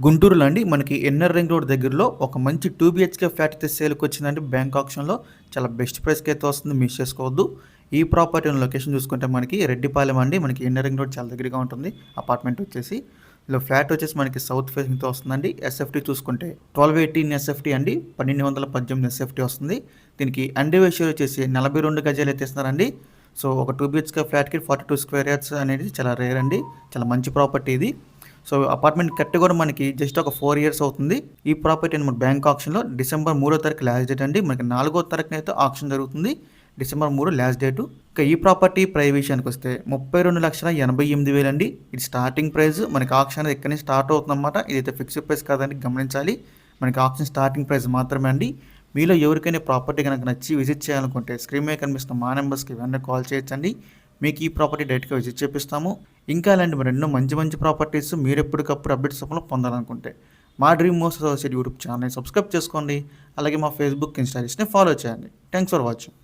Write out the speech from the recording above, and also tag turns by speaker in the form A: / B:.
A: గుంటూరులో అండి మనకి ఎన్ఆర్ రింగ్ రోడ్ దగ్గరలో ఒక మంచి 2 బీహెచ్కే ఫ్లాట్ అయితే సేల్కి వచ్చిందండి. బ్యాంక్ ఆప్షన్లో చాలా బెస్ట్ ప్రైస్కి అయితే వస్తుంది, మిస్ చేసుకోవద్దు. ఈ ప్రాపర్టీ లొకేషన్ చూసుకుంటే మనకి రెడ్డిపాలెం అండి, మనకి ఎన్ఆర్ రింగ్ రోడ్ చాలా దగ్గరగా ఉంటుంది. అపార్ట్మెంట్ వచ్చేసి ఇలా ఫ్లాట్ వచ్చేసి మనకి సౌత్ ఫేసింగ్తో వస్తుందండి. ఎస్ఎఫ్టీ చూసుకుంటే 1218 ఎస్ఎఫ్టీ అండి, 1218 ఎస్ఎఫ్టీ వస్తుంది. దీనికి అండి రేషియో వచ్చేసి 42 గజాలు అయితే ఇస్తున్నారండి. సో ఒక 2 బీహెచ్కే ఫ్లాట్కి 42 స్క్వేర్ యార్డ్స్ అనేది చాలా రేర్ అండి, చాలా మంచి ప్రాపర్టీ ఇది. సో అపార్ట్మెంట్ కట్టి కూడా మనకి జస్ట్ ఒక 4 ఇయర్స్ అవుతుంది. ఈ ప్రాపర్టీ మన బ్యాంక్ ఆప్షన్లో డిసెంబర్ 3వ తారీఖు లాస్ట్ డేట్ అండి. మనకి 4వ తారీఖున అయితే ఆప్షన్ జరుగుతుంది. December 3 last date. ఇక ఈ ప్రాపర్టీ ప్రైస్ విషయానికి వస్తే 32,88,000 అండి. ఇది స్టార్టింగ్ ప్రైస్. మనకి ఆప్షన్ అనేది ఎక్కడి నుంచి స్టార్ట్ అవుతుందన్నమాట. ఇదైతే ఫిక్స్డ్ ప్రైస్ కాదని గమనించాలి. మనకి ఆప్షన్ స్టార్టింగ్ ప్రైస్ మాత్రమే అండి. మీలో ఎవరికైనా ప్రాపర్టీ కనుక నచ్చి విజిట్ చేయాలనుకుంటే స్క్రీన్ మీద కనిపిస్తున్న మా నెంబర్స్కి వెంటనే కాల్ చేయొచ్చండి. మీకు ఈ ప్రాపర్టీ డైరెక్ట్గా విజిట్ చేపిస్తాము. ఇంకా అలాంటి మరెన్నో మంచి మంచి ప్రాపర్టీస్ మీరు ఎప్పటికప్పుడు అప్డేట్స్ రూపంలో పొందాలనుకుంటే మా డ్రీమ్ మోస్ట్ అసోసియేట్ యూట్యూబ్ ఛానల్ని సబ్స్క్రైబ్ చేసుకోండి. అలాగే మా ఫేస్బుక్, ఇన్స్టాగ్రామ్ని ఫాలో చేయండి. Thanks for watching.